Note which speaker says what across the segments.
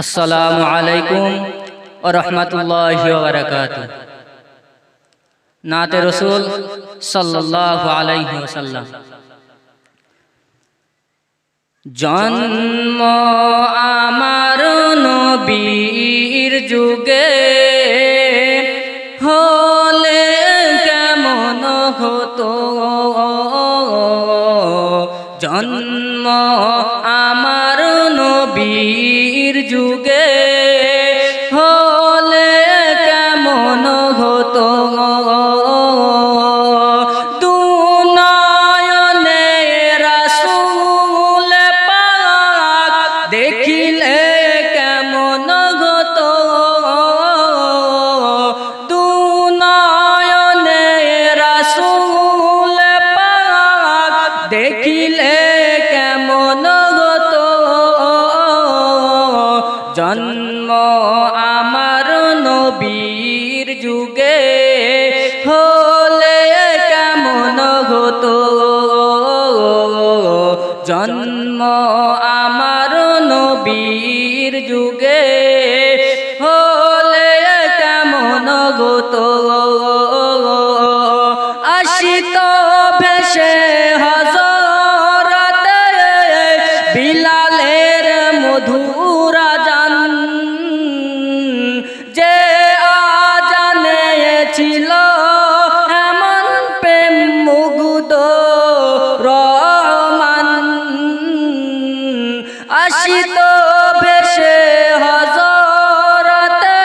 Speaker 1: আসসালামু আলাইকুম ওয়া রাহমাতুল্লাহি ওয়া বারাকাতুহু। নাতে রাসূল সাল্লাল্লাহু আলাইহি ওয়াসাল্লাম। জন্ম আমার নবীর যুগে হলে কেমন হতো, জন্ম আমার নবীর যুগে হলে কেমন হতো, দুনয়নে রাসূল পাক দেখিলে কেমন হতো, দুনয়নে রাসূল পাক দেখিলে কেমন হতো, জন্ম আমার নবীর যুগে হলে কেমন হতো, জন্ম আমার নবীর যুগে হলে কেমন হতো, আসিত ভেসে হযরতে বিলালের মধুর আযান, যে আযানে ছিল এমন প্রেম মুগ্ধ রহমান, আসিত ভেসে হযরতে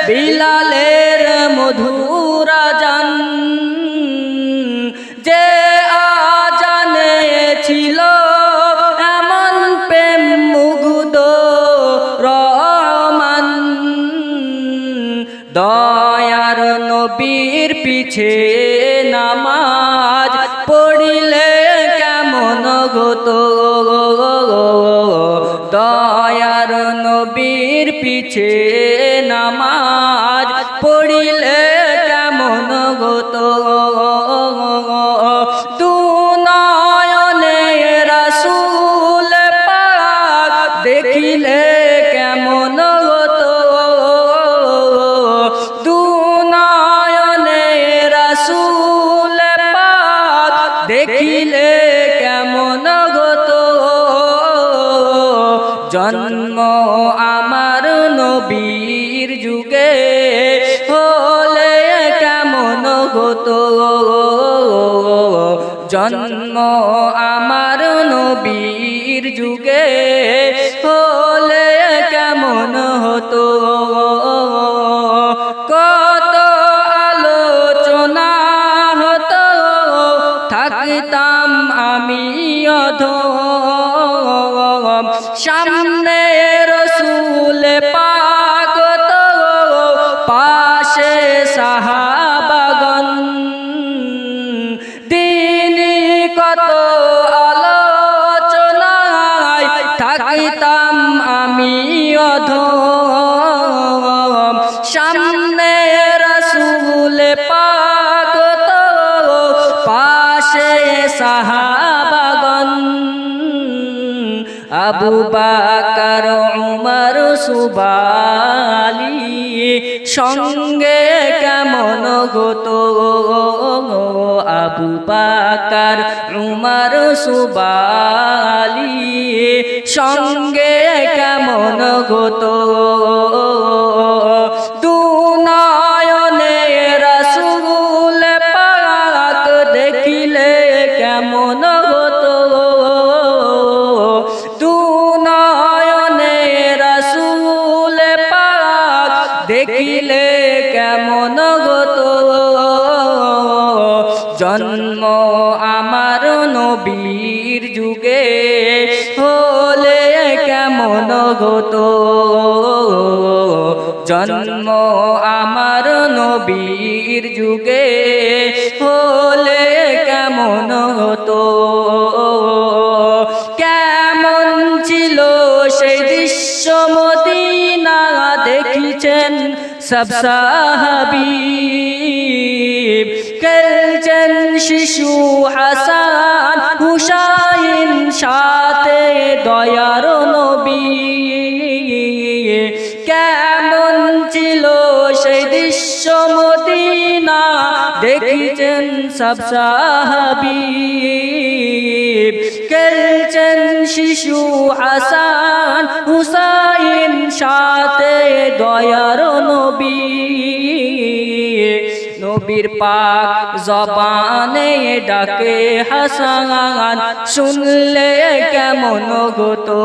Speaker 1: বিলালের মধুর আযান, যে আযানে ছিল এমন প্রেম মুগ্ধ রহমান, দয়ার নবীর পিছে নামাজ পড়িলে কেমন হতো, দয়ার নবীর পিছে নামাজ পড়িলে কেমন হতো, দুনয়নে রাসূল পাক দেখিলে কেমন হতো, দুনয়নে রাসূল পাক দেখিলে কেমন হতো, জন্ম আমার নবীর যুগে হলে কেমন হতো, জন্ম আমার নবীর যুগে হলে কেমন হতো, কত আলোচনা হতো থাকতাম আমি অধম, সামনে রাসূল পাক তো পাশে সাহাবাগণ, দিনে কত আলোচনায় থাকতাম আমি অধম, সামনে রাসূল পাক তো পাশে সাহাবাগণ, আবু বকর উমর সুবালি সঙ্গে কেমন হতো, আবু বকর উমর সুবালি সঙ্গে কেমন হতো, দুনয়নে রাসূল পাক দেখিলে কেমন হতো, দুনয়নে রাসূল পাক দেখিলে কেমন হতো, জন্ম আমার নবীর যুগে হলে কেমন হতো, জন্ম আমার নবীর যুগে হলে কেমন হতো, কেমন ছিল সেই দৃশ্য মদিনা দেখিছেন সব সাহাবী, খেলছেন শিশু হাসান হুসাইন সাথে দয়ার নবী, সেই দৃশ্য মদিনা দেখিছেন সব সাহাবী খেলছেন শিশু হাসান হুসাইন সাথে দয়ার নবী নবীর পাক জবানে ডাকে হাসান শুনলে কেমন হতো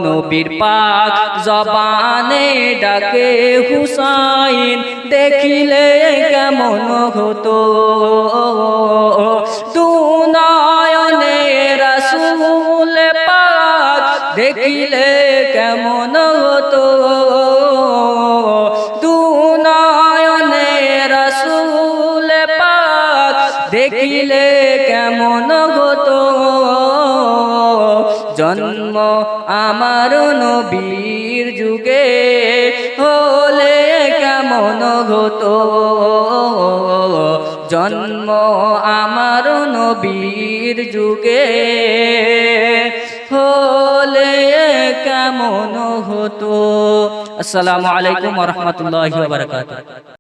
Speaker 1: নবীর পাক জবানে ডাকে হুসাইন দেখিলে কেমন হতো দুনয়নে রাসূল পাক দেখিলে কেমন হতো দুনয়নে রাসূল পাক দেখিলে কেমন হতো জন্ম আমার নবীর যুগে হলে কেমন হতো জন্ম আমার নবীর যুগে হলে কেমন হতো। আসসালামু আলাইকুম ওয়া রাহমাতুল্লাহি ওয়া বারাকাতুহু।